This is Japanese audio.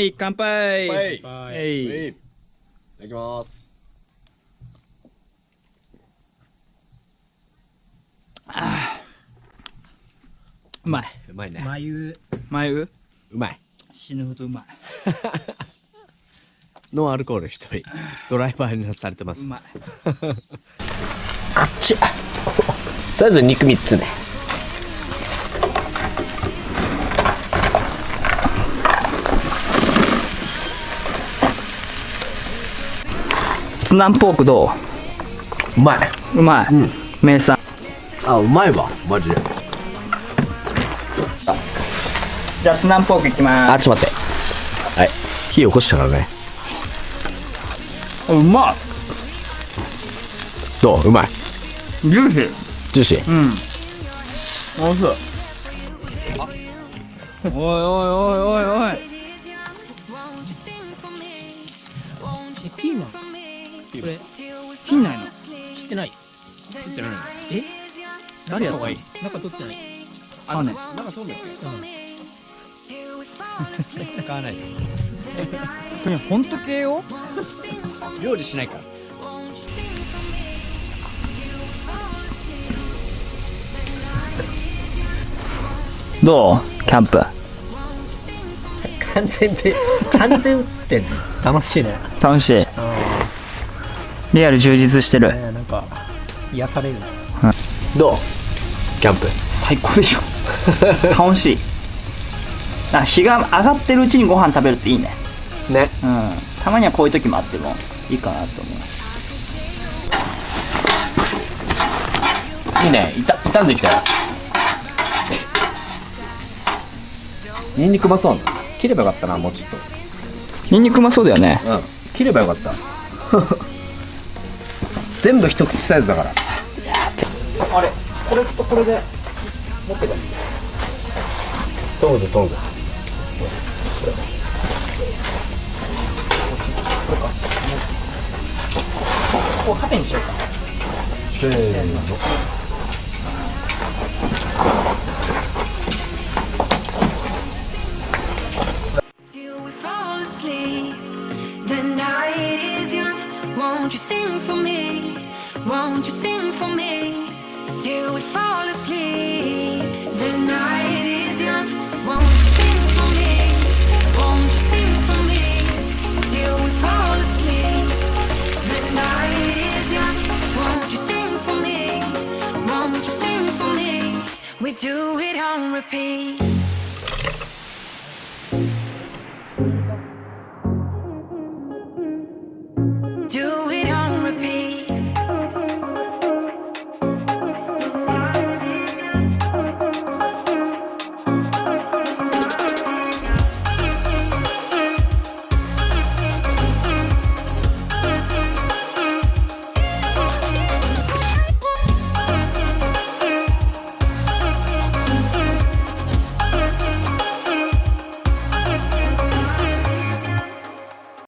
い、乾杯。はい。いはい。ただきます。うまい。うまいね。眉うまい。死ぬほどうまい。ノンアルコール一人ドライバーにされてます。うまい。あっち。とりあえず肉3つね。ツナンポークどう？うまい。うまい。名産。あ、うまいわ、マジで。じゃあツナンポークいきまあ、ちょっと待って。はい。火起こしたからね。す。うまい。どう？うまい。ジューシー。ジューシー。おいしい。おいおいおいおいおい。ピーマンこれ切んないの？切ってない作ってないの？え誰やったの？中取ってないあね。なんかそうだよ。使わないでこれ本当系よ。料理しないから。どう？キャンプ。完全映ってんの楽しいね。楽しい。リアル充実してる。なんか癒される。どう？キャンプ。最高でしょ。楽しい。あ、日が上がってるうちにご飯食べるっていいね。ね。たまにはこういう時もあってもいいかなと思う。いいね。傷んできたよ。ニンニクうまそうな。切ればよかったな、もうちょっと。ニンニクうまそうだよね。切ればよかった。全部一口サイズだから。あれ、これとこれで持ってたんですよ。トング。こう縦にしようか。せーの。Won't you sing for me? Won't you sing for me? Till we fall asleep. The night is young. Won't you sing for me? Won't you sing for me? Till we fall asleep. The night is young. Won't you sing for me? Won't you sing for me? We do it on repeat.